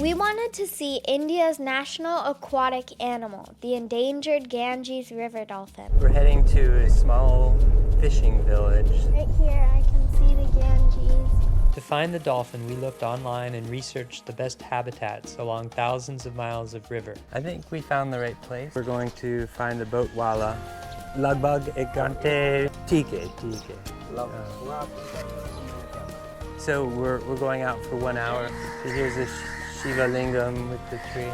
We wanted to see India's national aquatic animal, the endangered Ganges River Dolphin. We're heading to a small fishing village. Right here I can see the Ganges. To find the dolphin, we looked online and researched the best habitats along thousands of miles of river. I think we found the right place. We're going to find the boat wala. Lagbag ek ghante. Theek hai. So we're going out for 1 hour. So here's a Shiva Lingam with the tree.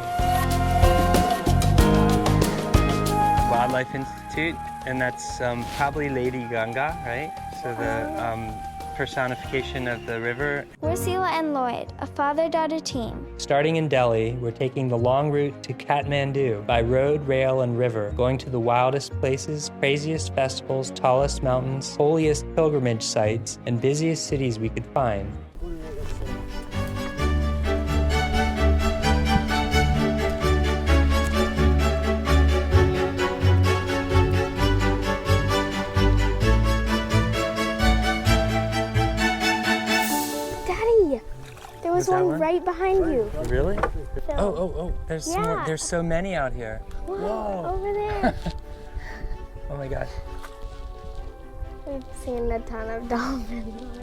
Wildlife Institute, and that's probably Lady Ganga, right? So the personification of the river. We're Selah and Lloyd, a father-daughter team. Starting in Delhi, we're taking the long route to Kathmandu by road, rail, and river, going to the wildest places, craziest festivals, tallest mountains, holiest pilgrimage sites, and busiest cities we could find. There was one right behind you. Really? Phil. Oh, there's some more. There's so many out here. Whoa. Over there. Oh my gosh. We've seen a ton of dolphins.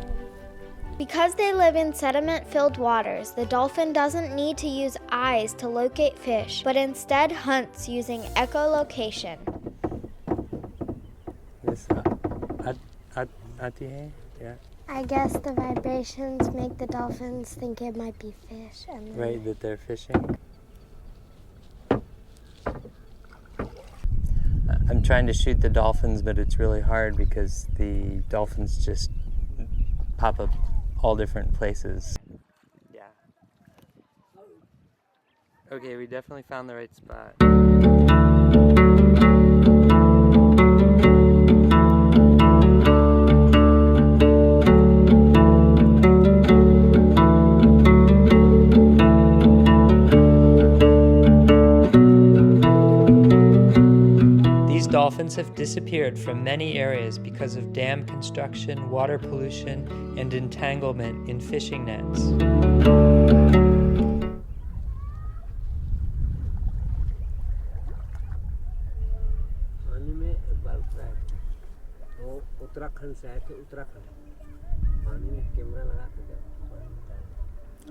Because they live in sediment-filled waters, the dolphin doesn't need to use eyes to locate fish, but instead hunts using echolocation. This ati hai? Yeah. I guess the vibrations make the dolphins think it might be fish. And Right, that they're fishing. I'm trying to shoot the dolphins, but it's really hard because the dolphins just pop up all different places. Yeah. Okay, we definitely found the right spot. Dolphins have disappeared from many areas because of dam construction, water pollution, and entanglement in fishing nets.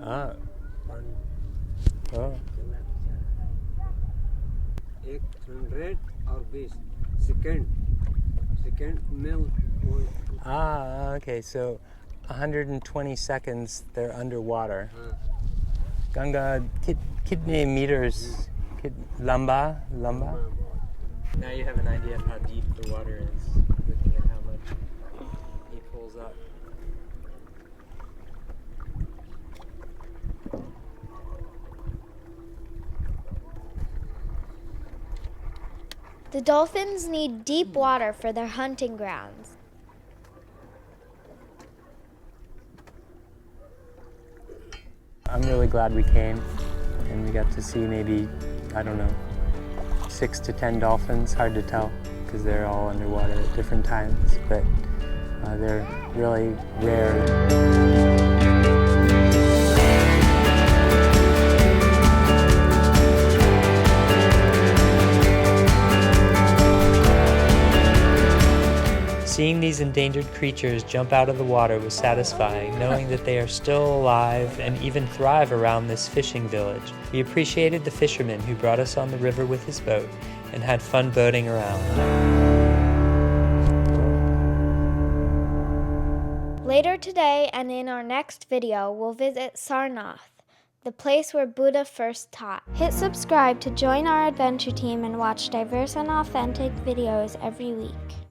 Ah. Oh. 100 और 20 second में Ah, okay, so 120 seconds they're underwater. Ganga, kitne meters? Lamba? Now you have an idea of how deep the water is, looking at how much he pulls up. The dolphins need deep water for their hunting grounds. I'm really glad we came and we got to see maybe, I don't know, 6 to 10 dolphins. Hard to tell because they're all underwater at different times, but they're really rare. Seeing these endangered creatures jump out of the water was satisfying, knowing that they are still alive and even thrive around this fishing village. We appreciated the fisherman who brought us on the river with his boat and had fun boating around. Later today and in our next video, we'll visit Sarnath, the place where Buddha first taught. Hit subscribe to join our adventure team and watch diverse and authentic videos every week.